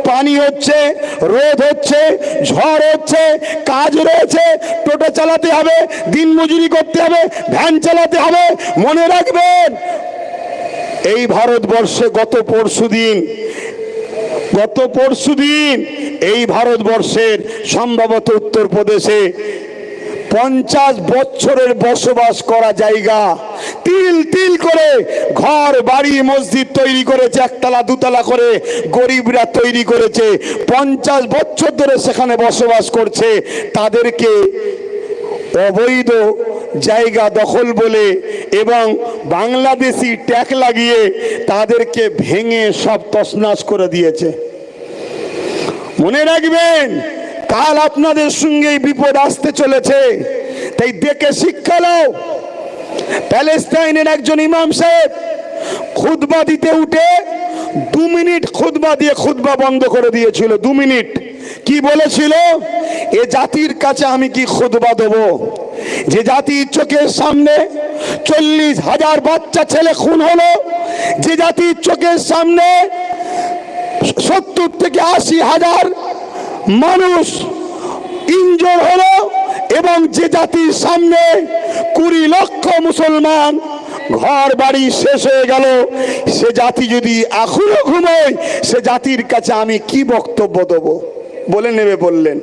পানি হচ্ছে, রোদ হচ্ছে, ঝড় হচ্ছে, কাজ রয়েছে, টোটো চালাতে হবে, দিন মজুরি করতে হবে, ভ্যান চালাতে হবে। মনে রাখবেন, এই ভারতবর্ষে গত পরশুদিন এই ভারতবর্ষের সম্ভবত উত্তরপ্রদেশে 50 বছরের বসবাস করা জায়গা তিল তিল করে ঘর বাড়ি মসজিদ তৈরি করেছে, একতলা দুতলা করে গরিবরা তৈরি করেছে। 50 বছর ধরে সেখানে বসবাস করছে। তাদেরকে অবৈধ জায়গা দখল বলে এবং বাংলাদেশি ট্যাগ লাগিয়ে তাদেরকে ভেঙে সব তছনছ করে দিয়েছে। মনে রাখবেন, কাল আপনাদের সঙ্গে বিপদ আসতে চলেছে, তাই দেখে শিক্ষা নাও। প্যালেস্টাইনের একজন ইমাম সাহেব খুতবা দিতে উঠে 2 মিনিট খুতবা দিয়ে খুতবা বন্ধ করে দিয়েছিল। 2 মিনিট। কি বলেছিল? এ জাতির কাছে আমি কি খুতবা দেব, যে জাতির চোখের সামনে 40,000 বাচ্চা ছেলে খুন হলো, যে জাতির চোখের সামনে 70 থেকে 80,000 মানুষ ইনজোর হলো, এবং যে জাতির সামনে 20 লক্ষ মুসলমান ঘর বাড়ি শেষ হয়ে গেল, সে জাতি যদি এখনো ঘুমোয়, সে জাতির কাছে আমি কি বক্তব্য দেব? বলে নেবে বললেন।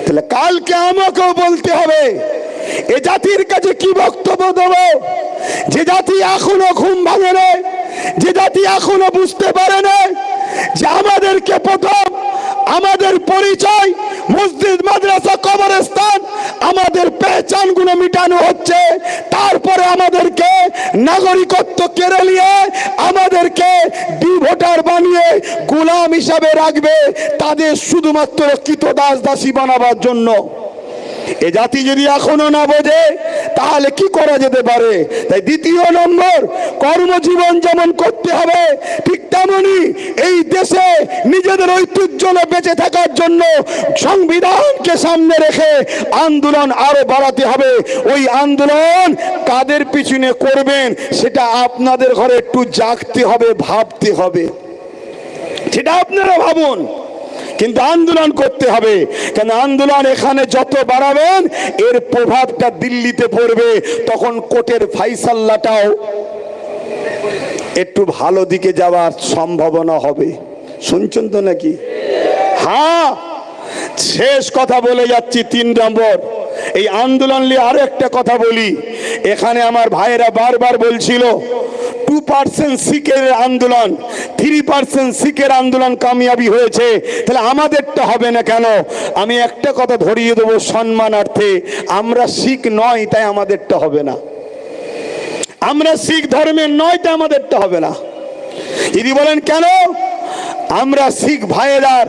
তাহলে কালকে আমাকেও বলতে হবে, এ জাতির কাছে কি বক্তব্য দেব? যে জাতি এখনো ঘুম ভাঙে না, যে জাতি এখনো বুঝতে পারে না যে আমাদেরকে প্রথম আমাদের পরিচয় মসজিদ, মাদ্রাসা, কবরস্থান, আমাদের পেহচানগুলো মিটানো হচ্ছে, তারপরে আমাদেরকে নাগরিকত্ব কেড়ে নিয়ে আমাদেরকে ভোটার বানিয়ে গোলাম হিসাবে রাখবে, তাদের শুধুমাত্র কৃতদাস দাসী বানাবার জন্য। এ জাতি যদি এখনো না বোঝে, তাহলে কি করা যেতে পারে? তাই দ্বিতীয় নম্বর, কর্মজীবন যেমন করতে হবে, ঠিক তেমনি এই দেশে নিজেদের ঐতিহ্য বেঁচে থাকার জন্য সংবিধানকে সামনে রেখে আন্দোলন আরো বাড়াতে হবে। ওই আন্দোলন কাদের পিছনে করবেন, সেটা আপনাদের ঘরে একটু জাগতে হবে, ভাবতে হবে। সেটা আপনারা ভাবুন, কিন্তু আন্দোলন করতে হবে। কেন আন্দোলন এখানে যত বাড়াবেন, এর প্রভাবটা দিল্লিতে পড়বে, তখন কোর্টের ফাইসাল্লাটাও একটু ভালো দিকে যাওয়ার সম্ভাবনা হবে। শুনছেন তো নাকি? হ্যাঁ, শেষ কথা বলে যাচ্ছি। 3 নম্বর, এই আন্দোলন নিয়ে আরো একটা কথা বলি। এখানে আমার ভাইয়েরা বারবার বলছিল 2% শিখের আন্দোলন, 3% শিখের আন্দোলন কামিয়াবি হয়েছে, তাহলে আমাদেরটা হবে না কেন? আমি একটা কথা ধরিয়ে দেবো সম্মানার্থে, আমরা শিখ নয় তাই আমাদেরটা হবে না। আমরা শিখ ধর্মের নয় তাই আমাদেরটা হবে না। যদি বলেন কেন? আমরা শিখ ভাইয়েরার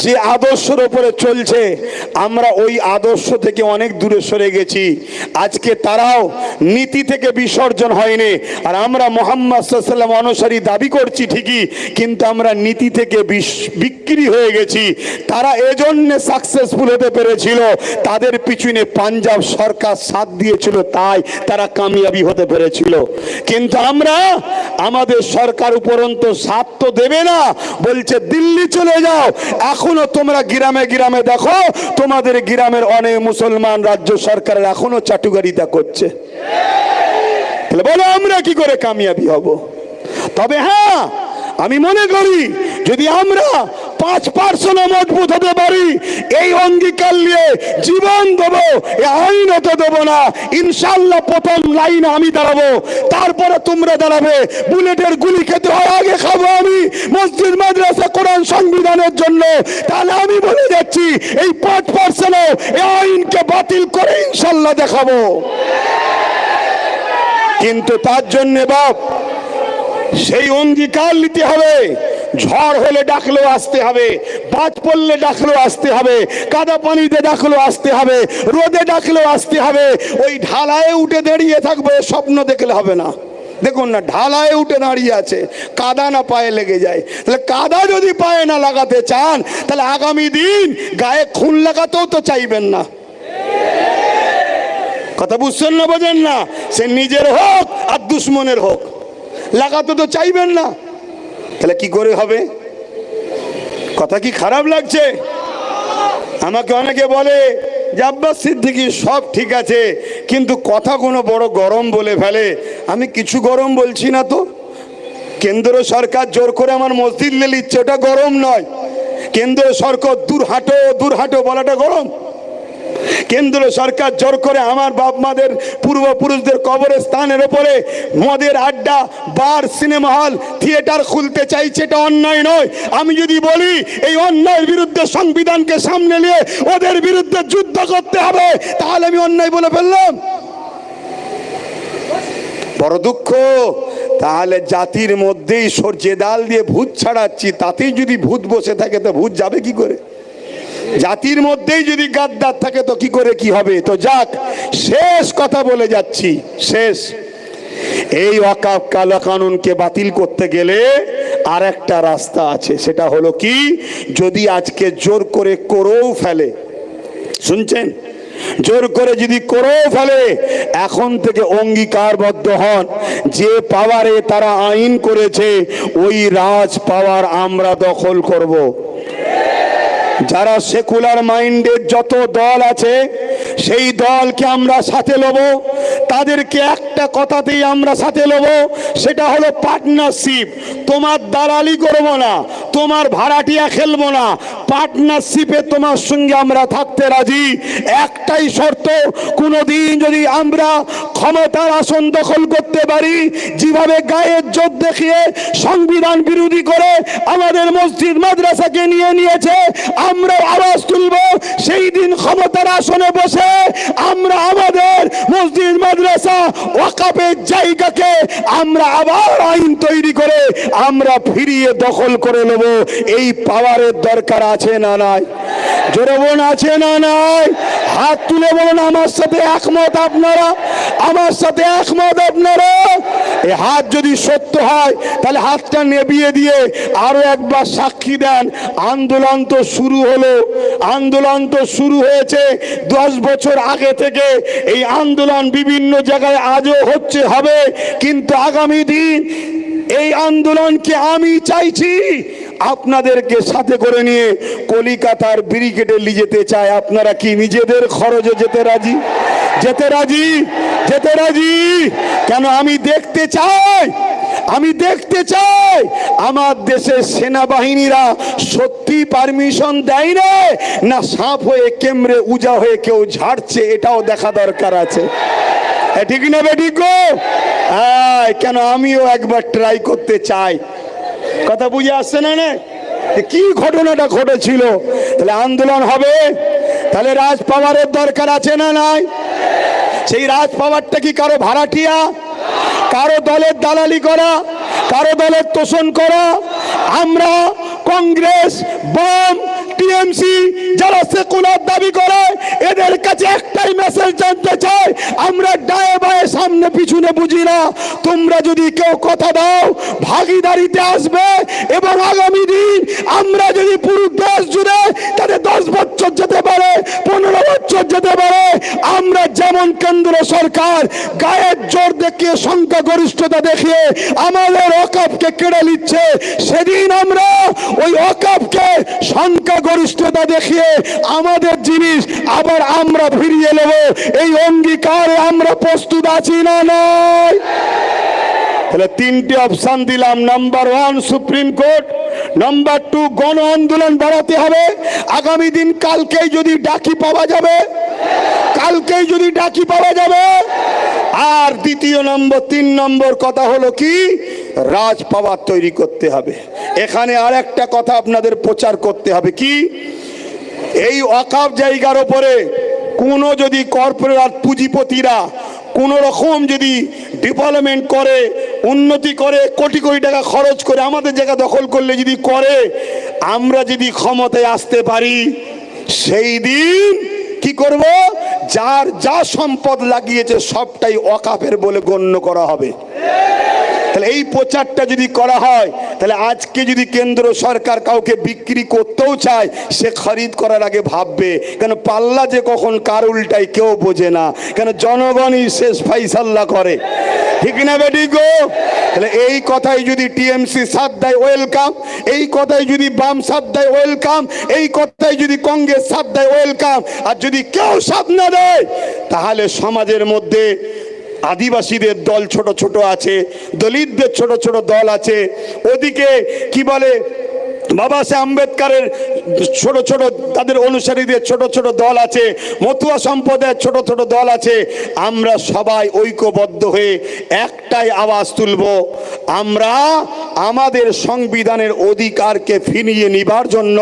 যে আদর্শের উপরে চলছে, আমরা ওই আদর্শ থেকে অনেক দূরে সরে গেছি। আজকে তারাও নীতি থেকে বিসর্জন হয়নি, আর আমরা মুহাম্মদ সাল্লাল্লাহু আলাইহি ওয়াসাল্লাম অনুসারী দাবি করছি ঠিকই, কিন্তু আমরা নীতি থেকে বিক্রি হয়ে গেছি। তারা এজন্য সাকসেসফুল হতে পেরেছিল, তাদের পিছনে পাঞ্জাব সরকার সাথ দিয়েছিল, তাই তারা কামিয়াবি হতে পেরেছিল। কিন্তু আমরা, আমাদের সরকার উপরন্তু সাথ তো দেবে না, বলছে দিল্লি চলে যাও। এখনো তোমরা গ্রামে গ্রামে দেখো, তোমাদের গ্রামের অনেক মুসলমান রাজ্য সরকারের এখনো চাটুকারিতা করছে। তাহলে বলো আমরা কি করে কামিয়াবি হব? তবে হ্যাঁ, আমি মনে করি যদি আমরা 5% মজবুত হতে পারি, এই অঙ্গীকার নিয়ে জীবন দেবো, আইন হতে দেবো না, ইনশাল্লাহ প্রথম লাইনে আমি দাঁড়াবো, তারপরে তোমরা দাঁড়াবে। বুলেটের গুলি খেতে হয়, আগে খাবো আমি মসজিদ, মাদ্রাসা, কোরআন, সংবিধানের জন্য। তাহলে আমি বলে যাচ্ছি, এই 5% এই আইনকে বাতিল করে ইনশাল্লাহ দেখাবো। কিন্তু তার জন্য বাপ সেই অঙ্গীকার নিতে হবে। ঝড় হলে ডাকলেও আসতে হবে, বাজ পড়লে ডাকলেও আসতে হবে, কাদা পানিতে ডাকলেও আসতে হবে, রোদে ডাকলেও আসতে হবে। ওই ঢালায় উঠে দাঁড়িয়ে থাকবে, স্বপ্ন দেখলে হবে না। দেখুন না, ঢালায় উঠে দাঁড়িয়ে আছে, কাদা না পায়ে লেগে যায়। তাহলে কাদা যদি পায়ে না লাগাতে চান, তাহলে আগামী দিন গায়ে খুন লাগাতেও তো চাইবেন না। কথা বুঝছেন না? বোঝেন না? সে নিজের হোক আর দুশ্মনের হোক, লাগাতে তো চাইবেন না। তাহলে কি করে হবে? কথা কি খারাপ লাগছে? আমাকে অনেকে বলে যে আব্বাস সিদ্দিকী সব ঠিক আছে, কিন্তু কথা কোনো বড় গরম বলে ফেলে। আমি কিছু গরম বলছি না তো। কেন্দ্র সরকার জোর করে আমার মসজিদ নিয়ে নিচ্ছে, ওটা গরম নয়। কেন্দ্র সরকার দূর হাঁটো বলাটা গরম? কেন্দ্র সরকার জোর করে আমার বাপ মাদের পূর্বপুরুষদের কবরের স্থানের উপরে মদের আড্ডা, বার, সিনেমা হল, থিয়েটার খুলতে চাইছে, এটা অন্যায় নয়। আমি যদি বলি এই অন্যায়ের বিরুদ্ধে সংবিধানকে সামনে নিয়ে ওদের বিরুদ্ধে যুদ্ধ করতে হবে, তাহলে আমি অন্যায় বলে ফেললাম? বড় দুঃখ। তাহলে জাতির মধ্যেই সরষে ডাল দিয়ে ভূত ছাড়াচ্ছি, তাতেই যদি ভূত বসে থাকে তো ভূত যাবে কি করে? জাতির মধ্যেই যদি গাদ্দার থাকে তো কি করে কি হবে? তো যাক, শেষ কথা বলে যাচ্ছি, শেষ। এই ওয়াকফ কালা কানুনকে বাতিল করতে গেলে আর একটা রাস্তা আছে, সেটা হলো কি, যদি আজকে জোর করে করেও ফেলে, শুনছেন, জোর করে যদি করেও ফেলে, এখন থেকে অঙ্গীকারবদ্ধ হন যে পাওয়ারে তারা আইন করেছে ওই রাজ পাওয়ার আমরা দখল করব। যারা সেকুলার মাইন্ডের যত দল আছে সেই দলকে আমরা সাথে নেব, তাদেরকে একটা কথাতেই আমরা সাথে নেব, সেটা হলো পার্টনারশিপ। তোমার দালালি করব না, তোমার ভাড়াটিয়া খেলবো না, পার্টনারশিপে তোমার সঙ্গে আমরা থাকতে রাজি। একটাই শর্ত, কোনোদিন যদি আমরা ক্ষমতার আসন দখল করতে পারি, যেভাবে গায়ের জোর দেখিয়ে সংবিধান বিরোধী করে আমাদের মসজিদ মাদ্রাসাকে নিয়েছে, আমরা আওয়াজ তুলব, সেই দিন ক্ষমতার আসনে বসে আমরা আমাদের মসজিদ মাদ্রাসা ওয়াকফের জায়গাকে আমরা আবার আইন তৈরি করে আমরা ফিরিয়ে দখল করে নেব। এই পাওয়ারের দরকার আছে না নাই? জোরে বলুন, আছে না নাই? হাত তুলে বলুন আমার সাথে একমত আপনারা, আমার সাথে একমত আপনারা। এই হাত যদি সত্য হয় তাহলে হাতটা নেবিয়ে দিয়ে আরো একবার সাক্ষী দেন, আন্দোলন তো শুরু হলো, আন্দোলন তো শুরু হয়েছে 10 বছর আগে থেকে। এই আন্দোলন বিভিন্ন জায়গায় আজও হচ্ছে, হবে, কিন্তু আগামী দিন এই আন্দোলনকে আমি চাইছি আপনাদেরকে সাথে করে নিয়ে কলিকাতার ব্রিগেডে নিয়ে যেতে চাই। আপনারা কি নিজেদের খরচে যেতে রাজি? যেতে রাজি? যেতে রাজি? কেন? আমি দেখতে চাই, আমি দেখতে চাই আমার দেশের সেনাবাহিনীরা সত্যি পারমিশন দেয় না সাপ হয়ে কেমরে উজা হয়ে কেউ ঝাড়ছে, এটাও দেখা দরকার আছে। ঠিক না বেঠিক গো? কেন? আমিও একবার ট্রাই করতে চাই। কথা বুঝে আসছে না? কি ঘটনাটা ঘটেছিল? তাহলে আন্দোলন হবে, তাহলে রাজ পাওয়ারের দরকার আছে না নাই? সেই রাজ পাওয়ারটা কি কারো ভাড়াটিয়া, কারো দলের দালালি করা, কারো দলের তোষণ করা? আমরা কংগ্রেস, বাম, টিএমসি যারা সেকুলার দাবি করে এদের কাছে একটাই মেসেজ জানতে চাই, আমরা ডায়ে বায়ে সামনে পিছনে বুঝি না। তোমরা যদি কেউ কথা দাও ভাগিদারিতে আসবে, এবং আগামী দিন আমরা যদি পুরো দেশ জুড়ে তাদের 10 বছর যেতে পারে, 15 বছর যেতে পারে, আমরা যেমন কেন্দ্র সরকার গায়ের জোর দেখিয়ে সংখ্যাগরিষ্ঠতা দেখিয়ে আমাদের ওয়াকফকে কেড়ে নিচ্ছে, সেদিন আমরা ওই ওয়াকফকে সংখ্যাগরিষ্ঠতা দেখিয়ে আমাদের জিনিস আবার আমরা ফিরিয়ে নেব। এই অঙ্গীকারে আমরা প্রস্তুত আছি না নয়? তাহলে 3টে অপশন দিলাম। নাম্বার 1 সুপ্রিম কোর্ট, নাম্বার 2 গণ আন্দোলন বাড়াতে হবে। আগামী দিন কালকেই যদি ডাকি পাওয়া যাবে, কালকেই যদি ডাকি পাওয়া যাবে। আর দ্বিতীয় নম্বর, 3 নম্বর কথা হলো কি, রাজ পাওয়ার তৈরি করতে হবে। এখানে আর একটা কথা আপনাদের প্রচার করতে হবে কি, এই ওয়াকফ জায়গার উপরে কোনো যদি কর্পোরেট পুঁজিপতিরা কোন রকম যদি ডেভেলপমেন্ট করে, উন্নতি করে, কোটি কোটি টাকা খরচ করে আমাদের জায়গা দখল করলে যদি করে, আমরা যদি ক্ষমতায় আসতে পারি, সেই দিন কি করব, যার যা সম্পদ লাগিয়েছে সবটাই ওয়াকফের বলে গণ্য করা হবে। তাহলে এই প্রচারটা যদি করা হয়, তাহলে আজকে যদি কেন্দ্র সরকার কাউকে বিক্রি করতেও চায়, সে খরিদ করার আগে ভাববে, কেন পাল্লা যে কখন কার উল্টায় কেউ বোঝে না, কেন জনগণই শেষ ফাইসাল্লা করে, ঠিক না বেটি গো? তাহলে এই কথাই যদি টিএমসি সাথ দেয় ওয়েলকাম, এই কথাই যদি বাম সাথ দেয় ওয়েলকাম, এই কথাই যদি কংগ্রেস সাথ দেয় ওয়েলকাম, আর যদি কেউ সাথ না দেয় তাহলে সমাজের মধ্যে আদিবাসীদের দল ছোট ছোট আছে, দলিতদের ছোট ছোট দল আছে, ওদিকে কি বলে বাবা সাহেব আম্বেদকরের ছোট ছোট তাদের অনুসারীদের ছোট ছোট দল আছে, মতুয়া সম্প্রদায়ের ছোট ছোট দল আছে। আমরা সবাই ঐক্যবদ্ধ হয়ে একটাই আওয়াজ তুলব, আমরা আমাদের সংবিধানের অধিকারকে ফিরিয়ে নিবার জন্য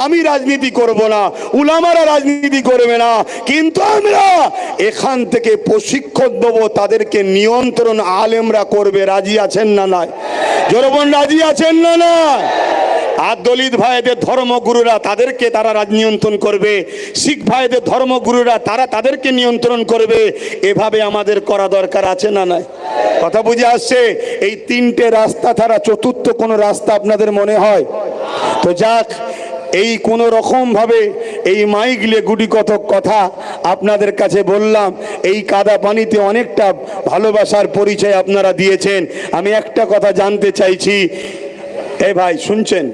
আমি রাজনীতি করব না, উলামারা রাজনীতি করবে না, কিন্তু আমরা এখান থেকে প্রশিক্ষণ দেবো, তাদেরকে নিয়ন্ত্রণ আলেমরা করবে। রাজি আছেন না নয়? জনগণ রাজি আছেন না নয়? আর দলিত ভাইদের ধর্মগুরুরা তাদেরকে তারা নিয়ন্ত্রণ করবে, শিখ ভাইদের ধর্মগুরুরা তারা তাদেরকে নিয়ন্ত্রণ করবে। এভাবে আমাদের করা দরকার আছে না নয়? কথা বুঝে আসছে? এই তিনটে রাস্তা ছাড়া চতুর্থ কোনো রাস্তা আপনাদের মনে হয়? তো যাক, এই কোনো রকম ভাবে এই মাইগলে গুটি কতক কথা আপনাদের কাছে বললাম। এই কাদা পানিতে অনেকটা ভালোবাসার পরিচয় আপনারা দিয়েছেন। আমি একটা কথা জানতে চাইছি, এই ভাই শুনছেন,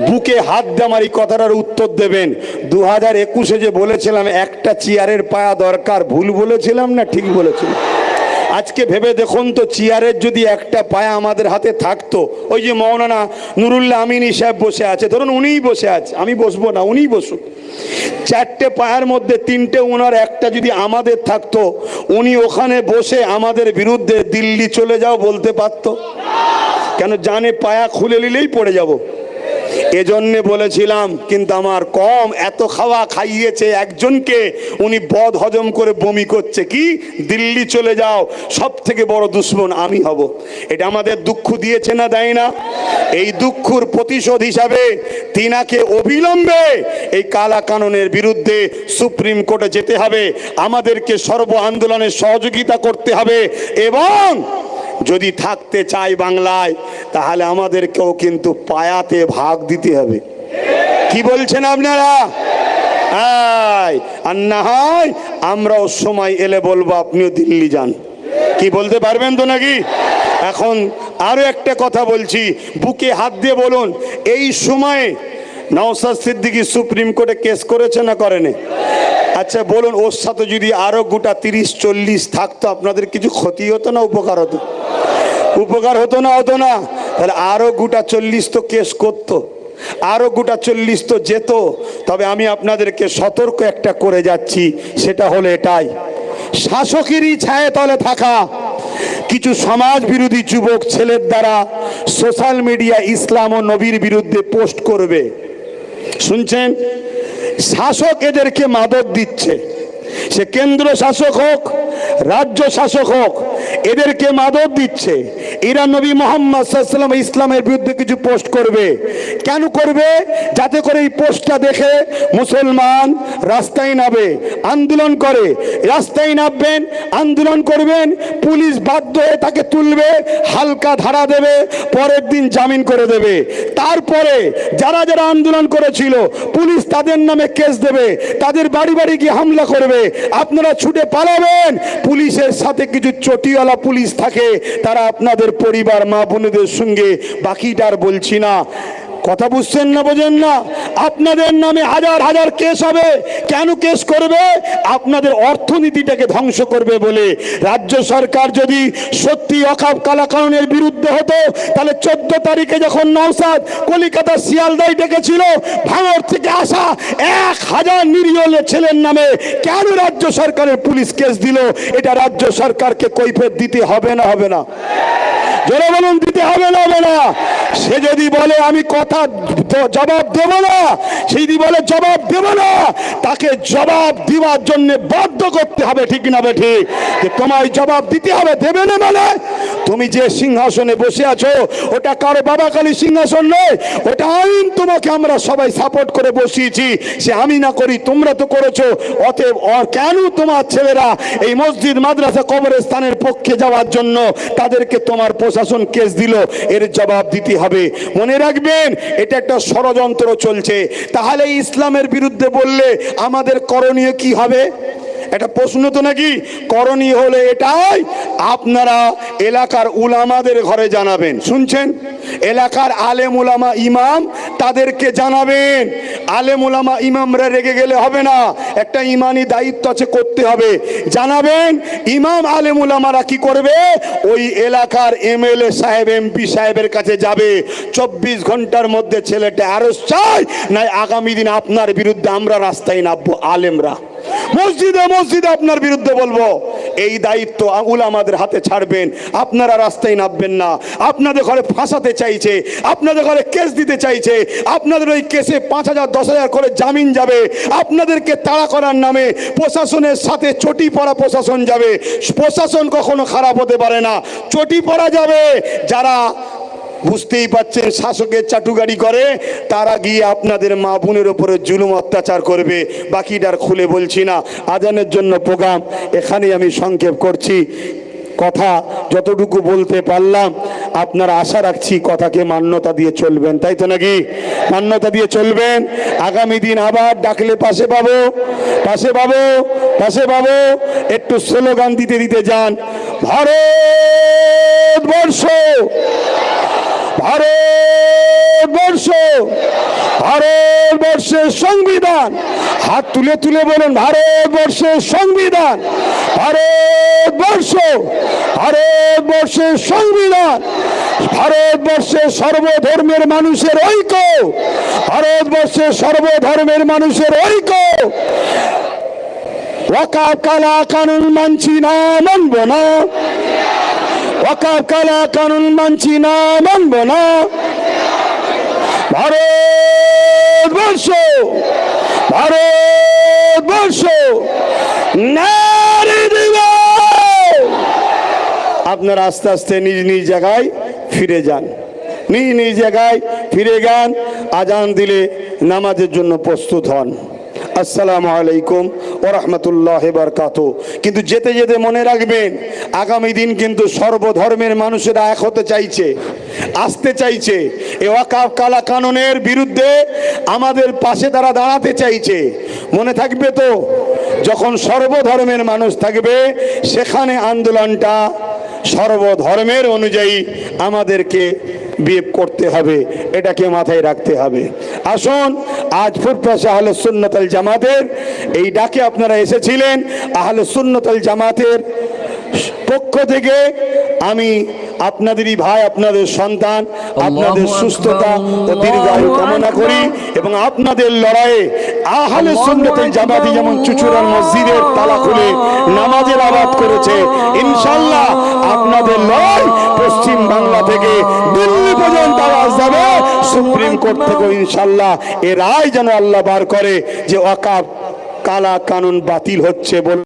বুকে হাত দিয়ে আমার এই কথাটার উত্তর দেবেন। 2021-এ যে বলেছিলাম একটা চেয়ারের পায়া দরকার, ভুল বলেছিলাম না ঠিক বলেছিলাম? আজকে ভেবে দেখুন তো, চেয়ারের যদি একটা পায়া আমাদের হাতে থাকতো, ওই যে মৌলানা নুরুল্লাহ আমিনী সাহেব বসে আছে, ধরুন উনিই বসে আছে, আমি বসবো না, উনিই বসুন, চারটে পায়ের মধ্যে তিনটে ওনার একটা যদি আমাদের থাকতো, উনি ওখানে বসে আমাদের বিরুদ্ধে দিল্লি চলে যাও বলতে পারতো? কেন জানে পায়া খুলে নিলেই পড়ে যাব। এজন্যে বলেছিলাম, কিন্তু আমার কম, এত খাওয়া খাইয়েছে একজনকে, উনি বদ হজম করে বমি করছে, কি দিল্লি চলে যাও, সব থেকে বড় দুশ্মন আমি হব। এটা আমাদের দুঃখ দিয়েছে না দেয় না? এই দুঃখের প্রতিশোধ হিসাবে তিনাকে অবিলম্বে এই কালা কানুনের বিরুদ্ধে সুপ্রিম কোর্টে যেতে হবে, আমাদেরকে সর্ব আন্দোলনে সহযোগিতা করতে হবে, এবং যদি থাকতে চাই বাংলায় তাহলে আমাদেরকেও কিন্তু পায়াতে ভাগ দিতে হবে। কি বলছেন আপনারা? আর না হয় আমরাও সময় এলে বলবো আপনিও দিল্লি যান। কি বলতে পারবেন তো নাকি? এখন আরো একটা কথা বলছি, বুকে হাত দিয়ে বলুন, এই সময়ে নওশাদ সিদ্দিকী সুপ্রিম কোর্টে কেস করেছে না করেনি? আচ্ছা বলুন, ওর সাথে যদি আরো গোটা 30-40 থাকতো, আপনাদের কিছু ক্ষতি হতো না উপকার হতো? উপকার হতো না? হতো না? তাহলে আরো গোটা 40 তো কেস করতো, আরো গোটা 40 তো যেত। তবে আমি আপনাদেরকে সতর্ক একটা করে যাচ্ছি, সেটা হলো এটাই, শাসকেরই ছায়া তলে থাকা কিছু সমাজ বিরোধী যুবক ছেলের দ্বারা সোশ্যাল মিডিয়া ইসলাম ও নবীর বিরুদ্ধে পোস্ট করবে। শুনছেন? শাসক এদেরকে মাদক দিচ্ছে, সে কেন্দ্র শাসক হোক, রাজ্য শাসক হোক, এদেরকে মাদক দিচ্ছে। এরা নবী মুহাম্মদ সাল্লাল্লাহু আলাইহি ওয়াসাল্লাম ইসলামের বিরুদ্ধে কিছু পোস্ট করবে। কেন করবে? যাতে করে এই পোস্টটা দেখে মুসলমান রাস্তায় নামে, আন্দোলন করে। রাস্তায় নামবেন, আন্দোলন করবেন, পুলিশ বাধ্য হয়ে তাকে তুলবে, হালকা ধারা দেবে, পরের দিন জামিন করে দেবে। তারপরে যারা যারা আন্দোলন করেছিল পুলিশ তাদের নামে কেস দেবে, তাদের বাড়ি বাড়ি গিয়ে হামলা করবে, আপনারা ছুটে পালাবেন। পুলিশের সাথে কিছু চটিওয়ালা পুলিশ থাকে, তারা আপনাদের পরিবার মা বোনদের সঙ্গে, বাকিটার বলছি না। কথা বুঝছেন না? বোঝেন না? আপনাদের নামে হাজার হাজার কেস হবে। কেন কেস করবে? আপনাদের অর্থনীতিটাকে ধ্বংস করবে বলে। রাজ্য সরকার যদি সত্যি অখাপ কালা কানুনের বিরুদ্ধে হতো, তাহলে 14 তারিখে যখন নওশাদ কলিকাতা শিয়ালদায় ডেকেছিল, ভাঙড় থেকে আসা 1000 নিরীহ ছেলের নামে কেন রাজ্য সরকারের পুলিশ কেস দিল? এটা রাজ্য সরকারকে কৈফিয়ত দিতে হবে না? হবে না? জোরে বলুন, দিতে হবে না? হবে না? সে যদি বলে আমি কথা জবাব দেব না, সে যদি বলে জবাব দেব না, তাকে জবাব দেওয়ার জন্য বাধ্য করতে হবে। ঠিক না বেঠিক? তোমায় জবাব দিতে হবে। দেবে না মানে তুমি যে সিংহাসনে বসে আছো ওটা কারো বাবাকালী সিংহাসন নয়, ওটা আইন। তোমাকে আমরা সবাই সাপোর্ট করে বসিয়েছি, সে আমি না করি, তোমরা তো করেছো। অতএব কেন তোমার ছেলেরা এই মসজিদ মাদ্রাসা কবরস্থানের পক্ষে যাওয়ার জন্য তাদেরকে তোমার প্রশাসন কেস দিল, এর জবাব দিতে হবে। মনে রাখবেন এটা একটা ষড়যন্ত্র চলছে। তাহলে ইসলামের বিরুদ্ধে বললে আমাদের করণীয় কি হবে? এটা প্রশ্ন তো নাকি? করণীয় হলে এটাই, আপনারা এলাকার উলামাদের ঘরে জানাবেন। শুনছেন? এলাকার আলেম উলামা ইমাম তাদেরকে জানাবেন। আলেম উলামা ইমামরা রেগে গেলে হবে না, একটা ইমানি দায়িত্ব আছে, করতে হবে। জানাবেন। ইমাম আলেম উলামারা কি করবে? ওই এলাকার এমএলএ সাহেব এমপি সাহেবের কাছে যাবে, 24 ঘন্টার মধ্যে ছেলেটা অ্যারেস্ট চাই, নাই আগামী দিন আপনার বিরুদ্ধে আমরা রাস্তায় নামবো। আলেমরা মসজিদে মসজিদে আপনার বিরুদ্ধে বলবো। এই দায়িত্ব উলামাদের হাতে ছাড়বেন। আপনারা রাস্তায় নামবেন না। আপনাদের ঘরে ফাঁসাতে চাইছে, আপনাদের ঘরে কেস দিতে চাইছে, আপনাদের ওই কেসে 5,000 10,000 করে জামিন যাবে, আপনাদেরকে তাড়া করার নামে প্রশাসনের সাথে চটি পড়া প্রশাসন যাবে। প্রশাসন কখনো খারাপ হতে পারে না, চটি পড়া যাবে। যারা বুঝতেই পাচ্ছেন শাসকের চাটুকারি করে, তারা গিয়ে আপনাদের মা বোনের উপরে জুলুম অত্যাচার করবে। বাকিটার খুলে বলছি না, আজানের জন্য প্রোগ্রাম এখানেই আমি সংক্ষেপ করছি। কথা যতটুকু বলতে পারলাম, আপনারা আশা রাখছি কথাকে মান্যতা দিয়ে চলবেন, তাই তো নাকি? মান্যতা দিয়ে চলবেন। আগামী দিন আবার ডাকলে পাশে পাবো, পাশে পাবো, পাশে পাবো। একটু স্লোগান দিতে দিতে যান। ভারতবর্ষ, ভারতবর্ষ, ভারতবর্ষের সংবিধান। হাত তুলে তুলে বলুন, ভারতবর্ষের সংবিধান, ভারতবর্ষ, ভারতবর্ষের সংবিধান, ভারতবর্ষের সর্বধর্মের মানুষের ঐক্য, ভারতবর্ষের সর্বধর্মের মানুষের ঐক্য। ওয়াকাফ কালা কানুন মানছি না, মানব না। ওয়াকাফ কালা কানুন মানছি না, মানব না। ভারতবর্ষ, ভারতবর্ষ নারী দিবস। আপনারা আস্তে আস্তে নিজ নিজ জায়গায় ফিরে যান, নিজ নিজ জায়গায় ফিরে যান। আজান দিলে নামাজের জন্য প্রস্তুত হন। আসসালামু আলাইকুম ওয়া রাহমাতুল্লাহি ওয়া বারাকাতুহু। কিন্তু যেতে যেতে মনে রাখবেন, আগামী দিন কিন্তু সর্বধর্মের মানুষেরা এক হতে চাইছে, আসতে চাইছে। এই ওয়াকাফ কালা কানুনের বিরুদ্ধে আমাদের পাশে তারা দাঁড়াতে চাইছে। মনে থাকবে তো, যখন সর্বধর্মের মানুষ থাকবে সেখানে আন্দোলনটা সর্বধর্মের অনুযায়ী আমাদেরকে বিহেভ করতে হবে, এটাকে মাথায় রাখতে হবে। আসুন, আজ ফুরফুরা আহলে সুন্নাত ওয়াল জামাতের এই ডাকে আপনারা এসেছিলেন। আহলে সুন্নাত ওয়াল জামাতের পক্ষ থেকে আমি আপনাদেরই ভাই, আপনাদের সন্তান, আপনাদের সুস্থতা ও দীর্ঘায়ু কামনা করি এবং আপনাদের লড়াইয়ে আহলে সুন্নাত ওয়াল জামাতি যেমন চুচুড়ার মসজিদের তালা খুলে নামাজের আবাদ করেছে, ইনশাআল্লাহ আপনাদের লড়াই পশ্চিম বাংলা থেকে দিল্লি পর্যন্ত আওয়াজ যাবে, সুপ্রিম কোর্ট থেকে ইনশাআল্লাহ এর রায় যেন আল্লাহ বার করে যে ওয়াকাফ কালা কানুন বাতিল হচ্ছে বলে।